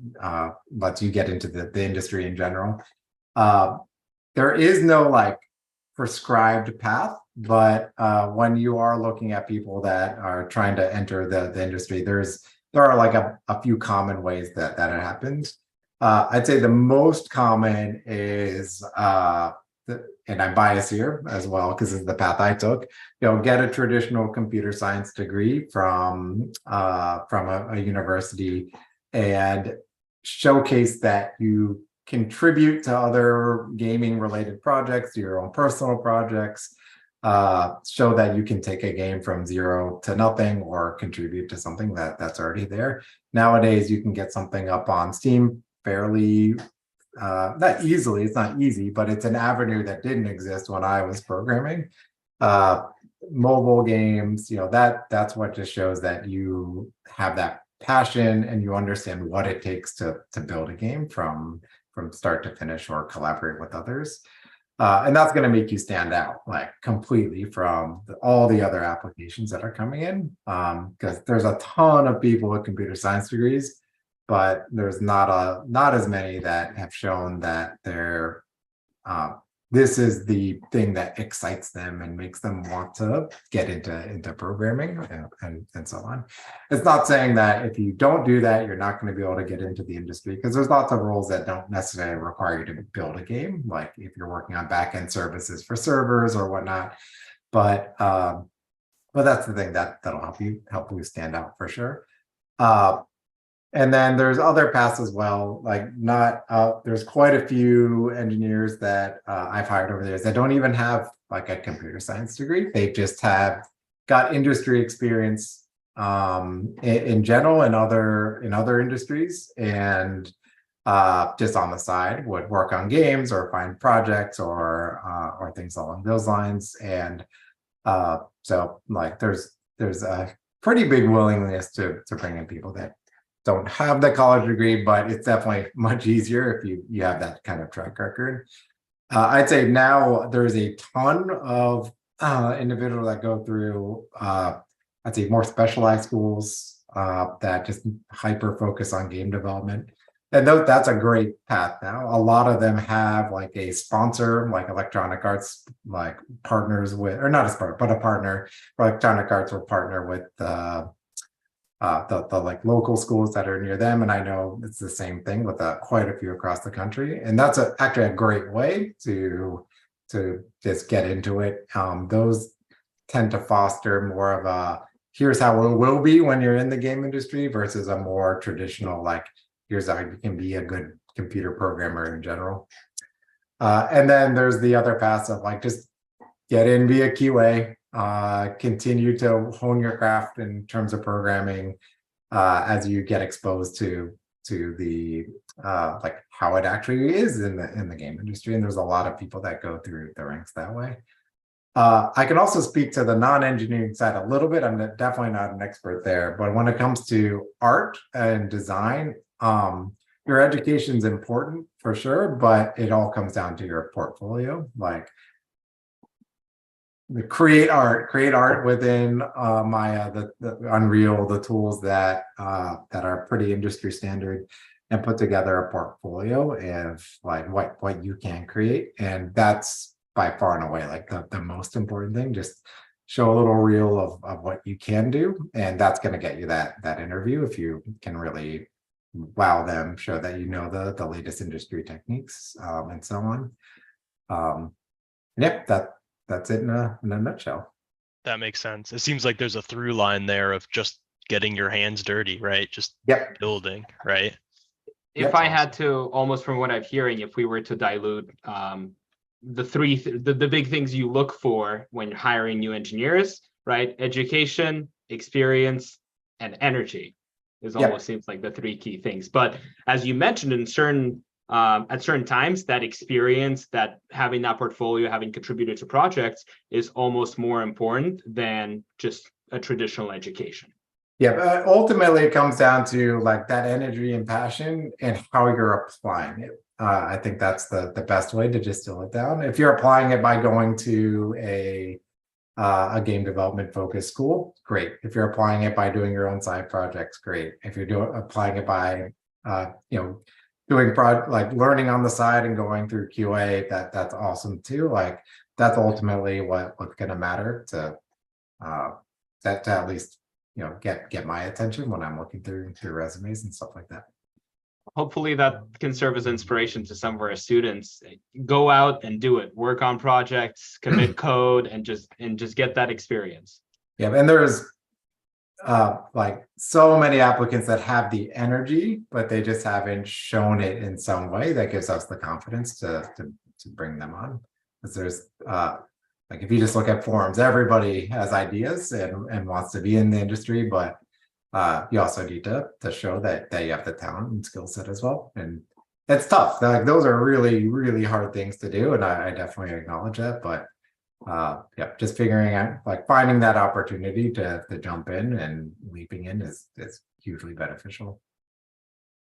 lets you get into the industry in general. There is no like prescribed path, but when you are looking at people that are trying to enter the industry, there are like a few common ways that it happens. I'd say the most common is, and I'm biased here as well because it's the path I took, get a traditional computer science degree from a university and showcase that you contribute to other gaming related projects, your own personal projects, show that you can take a game from 0 to nothing or contribute to something that's already there. Nowadays, you can get something up on Steam fairly, not easily, it's not easy, but it's an avenue that didn't exist when I was programming. Mobile games, that's what just shows that you have that passion and you understand what it takes to build a game from start to finish or collaborate with others. And that's going to make you stand out like completely from all the other applications that are coming in, because there's a ton of people with computer science degrees, but there's not as many that have shown that they're this is the thing that excites them and makes them want to get into programming and so on. It's not saying that if you don't do that, you're not going to be able to get into the industry, because there's lots of roles that don't necessarily require you to build a game, like if you're working on back-end services for servers or whatnot. But that's the thing that'll help you stand out for sure. And then there's other paths as well, like there's quite a few engineers that I've hired over there that don't even have like a computer science degree. They just have got industry experience in general in other industries, and just on the side would work on games or find projects or things along those lines. And so like there's a pretty big willingness to bring in people that don't have the college degree, but it's definitely much easier if you have that kind of track record. I'd say now there's a ton of individuals that go through, I'd say more specialized schools that just hyper focus on game development. And that's a great path now. A lot of them have like a sponsor, like Electronic Arts, like partners with, or not a sponsor, but a partner. Electronic Arts will partner with the like local schools that are near them, and I know it's the same thing with quite a few across the country, and that's actually a great way to just get into it. Those tend to foster more of a here's how it will be when you're in the game industry versus a more traditional like here's how you can be a good computer programmer in general. And then there's the other paths of like just get in via QA. Continue to hone your craft in terms of programming as you get exposed to the like how it actually is in the game industry. And there's a lot of people that go through the ranks that way. I can also speak to the non-engineering side a little bit. I'm definitely not an expert there, but when it comes to art and design, your education is important for sure, but it all comes down to your portfolio. Like create art within Maya, the Unreal, the tools that are pretty industry standard, and put together a portfolio of like what you can create. And that's by far and away like the most important thing. Just show a little reel of what you can do, and that's going to get you that interview if you can really wow them, show that you know the latest industry techniques and so on. Yep, that's it in a nutshell. That makes sense. It seems like there's a through line there of just getting your hands dirty, right? Just building, right? If I had to, almost from what I'm hearing, if we were to dilute the big things you look for when you're hiring new engineers, right? Education, experience, and energy is almost seems like the three key things. But as you mentioned, in certain at certain times, that experience, that having that portfolio, having contributed to projects is almost more important than just a traditional education. Yeah, but ultimately it comes down to like that energy and passion and how you're applying it. I think that's the best way to distill it down. If you're applying it by going to a game development focused school, great. If you're applying it by doing your own side projects, great. If you're applying it by doing like learning on the side and going through QA, that's awesome too. Like that's ultimately what's going to matter to at least get my attention when I'm looking through resumes and stuff like that. Hopefully that can serve as inspiration to some of our students. Go out and do it. Work on projects, commit code, and just get that experience. Yeah, and there's like so many applicants that have the energy, but they just haven't shown it in some way that gives us the confidence to bring them on. Because there's like if you just look at forums, everybody has ideas and wants to be in the industry, but you also need to show that you have the talent and skill set as well. And it's tough. Like those are really, really hard things to do, and I definitely acknowledge that. But yeah, just figuring out, like finding that opportunity to jump in and leaping in is hugely beneficial.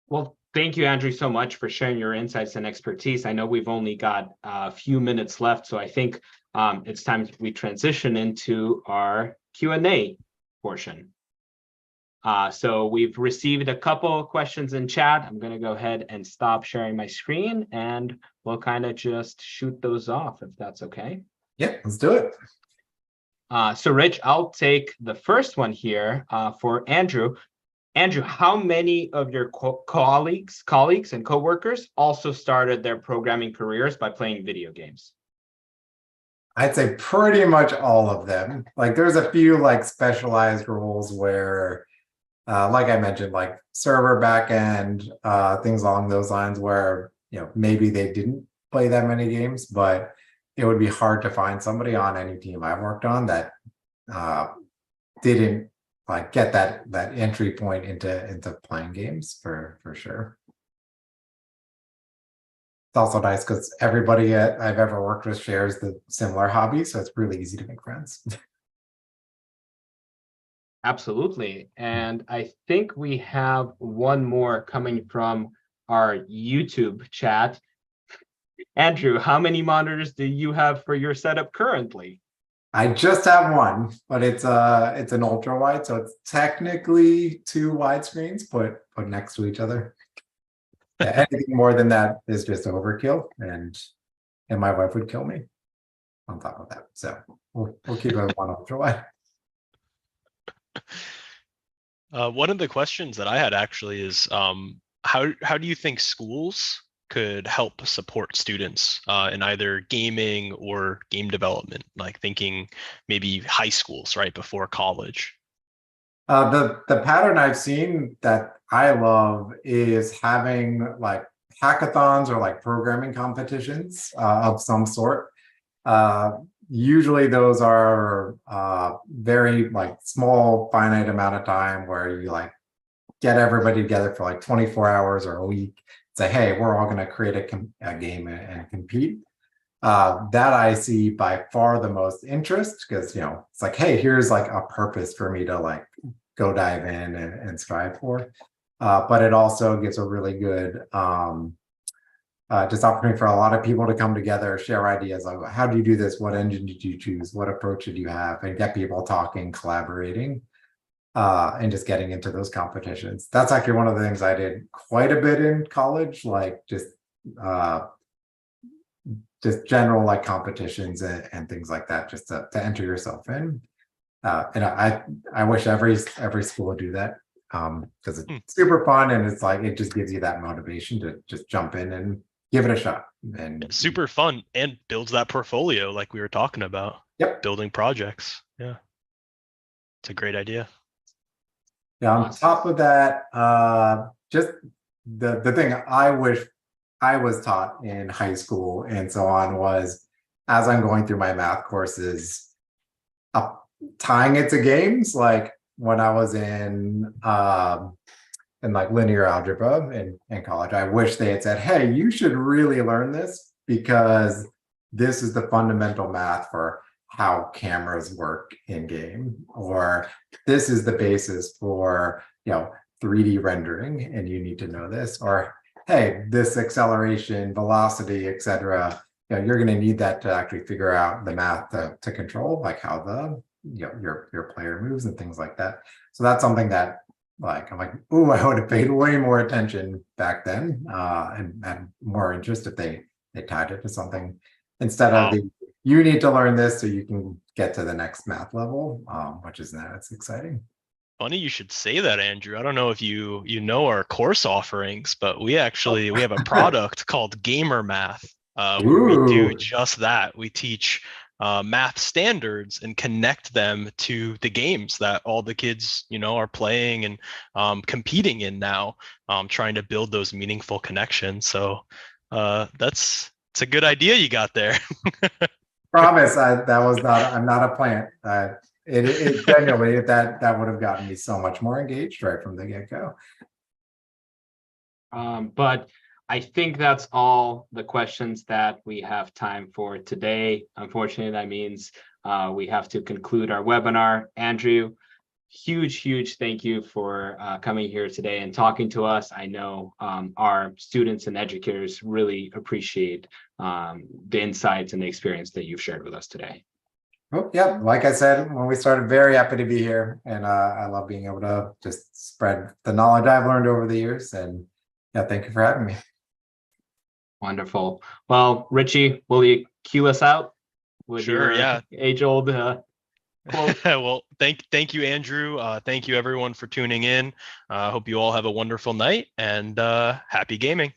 Well, thank you, Andrew, so much for sharing your insights and expertise. I know we've only got a few minutes left, so I think it's time we transition into our Q&A portion. So we've received a couple of questions in chat. I'm going to go ahead and stop sharing my screen, and we'll kind of just shoot those off, if that's okay. Yeah, let's do it. So Rich, I'll take the first one here for Andrew. Andrew, how many of your colleagues and coworkers also started their programming careers by playing video games? I'd say pretty much all of them. Like there's a few like specialized roles where, like I mentioned, like server backend, things along those lines where, you know, maybe they didn't play that many games, but it would be hard to find somebody on any team I've worked on that didn't like get that entry point into playing games for sure. It's also nice because everybody I've ever worked with shares the similar hobby, so it's really easy to make friends. Absolutely. And I think we have one more coming from our YouTube chat. Andrew, how many monitors do you have for your setup currently? I just have one, but it's an ultra wide, so it's technically two widescreens put next to each other. Yeah, anything more than that is just overkill, and my wife would kill me on top of that. So we'll keep it one ultra wide. One of the questions that I had actually is how do you think schools could help support students in either gaming or game development, like thinking maybe high schools right before college? The pattern I've seen that I love is having like hackathons or like programming competitions of some sort. Usually those are very like small, finite amount of time where you like get everybody together for like 24 hours or a week. Say, hey, we're all going to create a game and compete. That I see by far the most interest because, you know, it's like, hey, here's like a purpose for me to like go dive in and strive for. But it also gives a really good just opportunity for a lot of people to come together, share ideas like, how do you do this? What engine did you choose? What approach did you have? And get people talking, collaborating. And just getting into those competitions. That's actually one of the things I did quite a bit in college, like just general like competitions and things like that, just to enter yourself in. And I wish every school would do that because it's super fun and it's like it just gives you that motivation to just jump in and give it a shot. And super fun and builds that portfolio like we were talking about. Yep. Building projects. Yeah, it's a great idea. Yeah, on top of that, just the thing I wish I was taught in high school and so on was, as I'm going through my math courses, tying it to games. Like when I was in like linear algebra in college, I wish they had said, hey, you should really learn this because this is the fundamental math for how cameras work in game, or this is the basis for, you know, 3D rendering and you need to know this, or hey, this acceleration, velocity, etc. You know, you're going to need that to actually figure out the math to control like how the, you know, your player moves and things like that. So that's something that like I'm like, ooh, I would have paid way more attention back then and had more interest if they tied it to something instead of the you need to learn this so you can get to the next math level, which is now it's exciting. Funny you should say that, Andrew. I don't know if you know our course offerings, but we have a product called Gamer Math where we do just that. We teach math standards and connect them to the games that all the kids, are playing and competing in now, trying to build those meaningful connections. So it's a good idea you got there. Promise, I'm not a plant. It genuinely, that would have gotten me so much more engaged right from the get-go. But I think that's all the questions that we have time for today. Unfortunately, that means we have to conclude our webinar. Andrew, huge thank you for coming here today and talking to us. I know our students and educators really appreciate the insights and the experience that you've shared with us today. Oh, yeah, like I said when we started, very happy to be here, and I love being able to just spread the knowledge I've learned over the years. And yeah, thank you for having me. Wonderful. Well, Richie, will you cue us out with Sure, your age-old quote? Well, thank you, Andrew. Thank you, everyone, for tuning in. Hope you all have a wonderful night, and happy gaming.